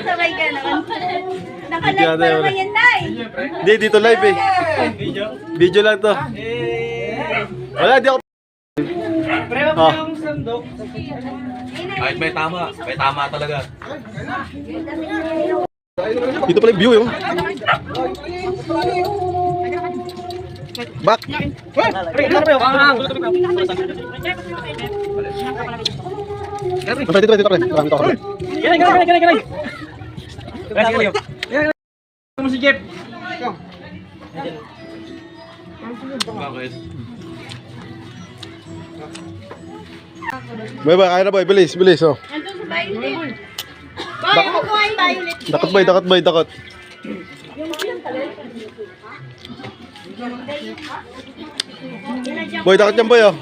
Sabay ka naman. Naka-live pa naman yan, Nay. Hindi, dito live eh. Video lang to. Wala, di ako. Oh. Kahit may tama talaga. Dito pala yung view yung. Back. Dito. Ganay. Kamu si Jeff. Bakit? Boy, kaya na boy. Bilis. Oh. Nandun sa violet. Boy, ako ko ay violet. Dakot. Boy, dakot yan boy oh.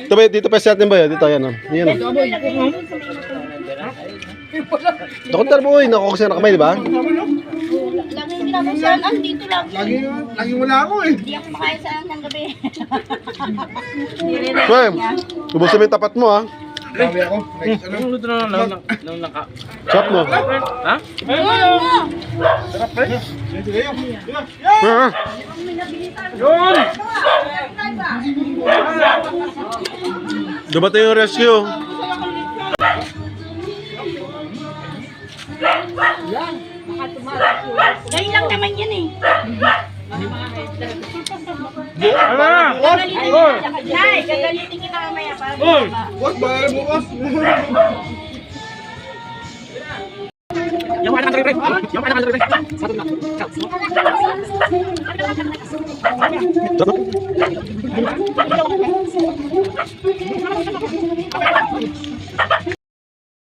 Dito pa set yan boy oh. Dito yan oh. Yan oh. Dakot yan boy. Nakuha kasi na kamay, di ba? Lagi hindi naman saan. Dito lang. Lagi wala ako eh. Hindi ako makain saan ng gabi. Boy, ubusin mo yung tapat mo ah. Sabi ako. Next ano? Luto na naka. Chop mo. Ha? Sarap pre. Sige kayo. Ah. Yun! Dumating yung rescue. Ganyan lang naman yan eh. Ano na? Nay, gagalitin kita mamaya pa. Boss, bahala mo boss. Yung ano ka pre? Satu na.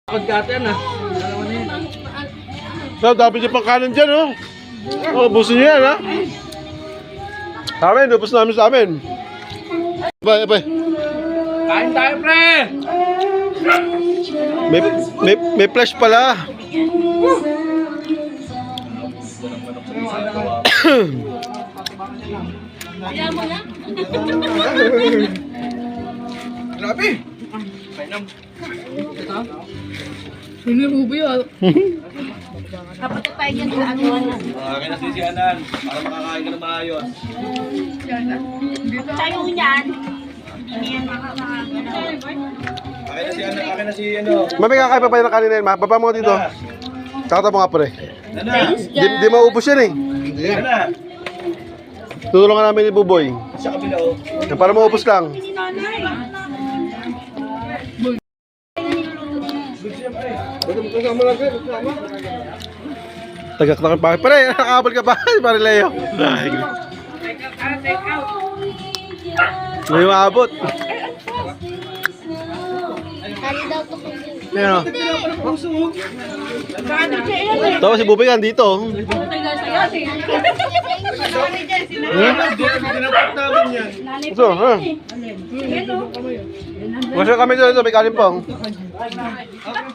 Pagkatan na. So, dapat yung pangkalan dyan oh. Oh, ubusin nyo yan ha. Amin, ubus namin sa amin. Abay. Kain tayo pre! May flash pala. Grabe. Kapatid tayo yan sa ano. Akin na sisiyanan para makakain ka na maayos. Tayo niyan. Hindi yan makakagalaw. Akin na si ano. Mami, kakay pa pa yung kanina yun. Baba mo dito. Kakata mo nga pre. Nana. Di maubos yan eh. Nana. Tutulungan namin ni Buboy. Sa kabila oh. Yan, para maubos lang. Si nanay. Kasama lang kayo. Kasama. Tagak na pa. Pare, nakakabal ka pa. Pare Leo. May maabot. Kali daw to. Yan o. Tapos si Buboy yan dito. Ito, ha? Gusto kami dito, may kalimpong.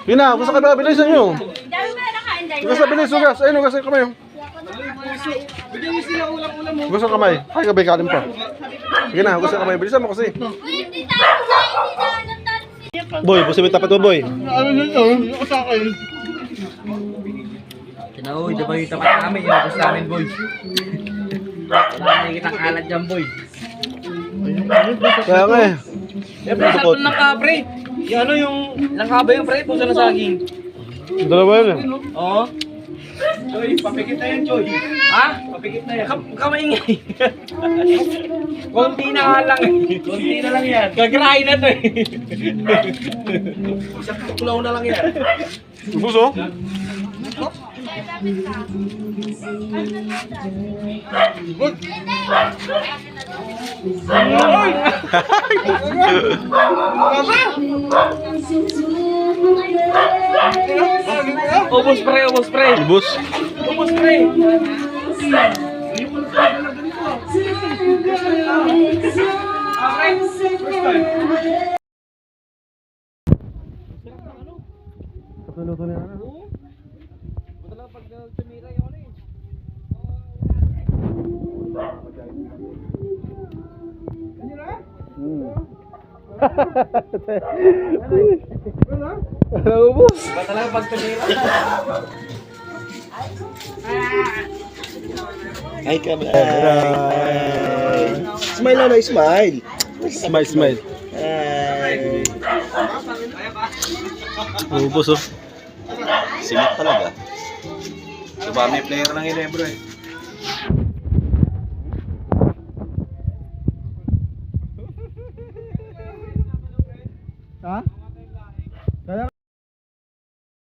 Yun na, gusto kami bilisan nyo. Dami ba nakain dahil? Gusto bilis, sugas. Ayun, gusto kamay. Bigyan niyo sila ulam-ulam mo. Gusto kamay. Ay, kabay kalimpong. Sige na, gusto kamay. Bilisan mo kasi. Hindi tayo sa Boy, gusto mo yung tapat mo, boy. Ano yun yun? Yung kasakay. Kinahoy, diba yung tapat namin, inabos namin boy. Wala na kitang kalat dyan boy. Kaya nga eh. Siyempre, sakto ng kapre. Yung ano yung langka ba yung pre? Puso na saging. Dalawa yun eh. Oo. Choy, papikit na yan, Choy. Ha? Papikit na yan. Kamaingay. Konti na nga lang eh. Konti na lang yan. Gagarahin na to eh. Isang tuklaw na lang yan. Ubus oh. Ubus pre. Ubus. Ubus pre. Luto na yan. Buta lang pag tumira yung ano eh. Ubus. Buta lang pag tumira. Ay, kamay. Smile na, smile. Smile, smile. Ay. Ubus oh. Singit talaga. Diba may player ng Ginebra eh. Ha?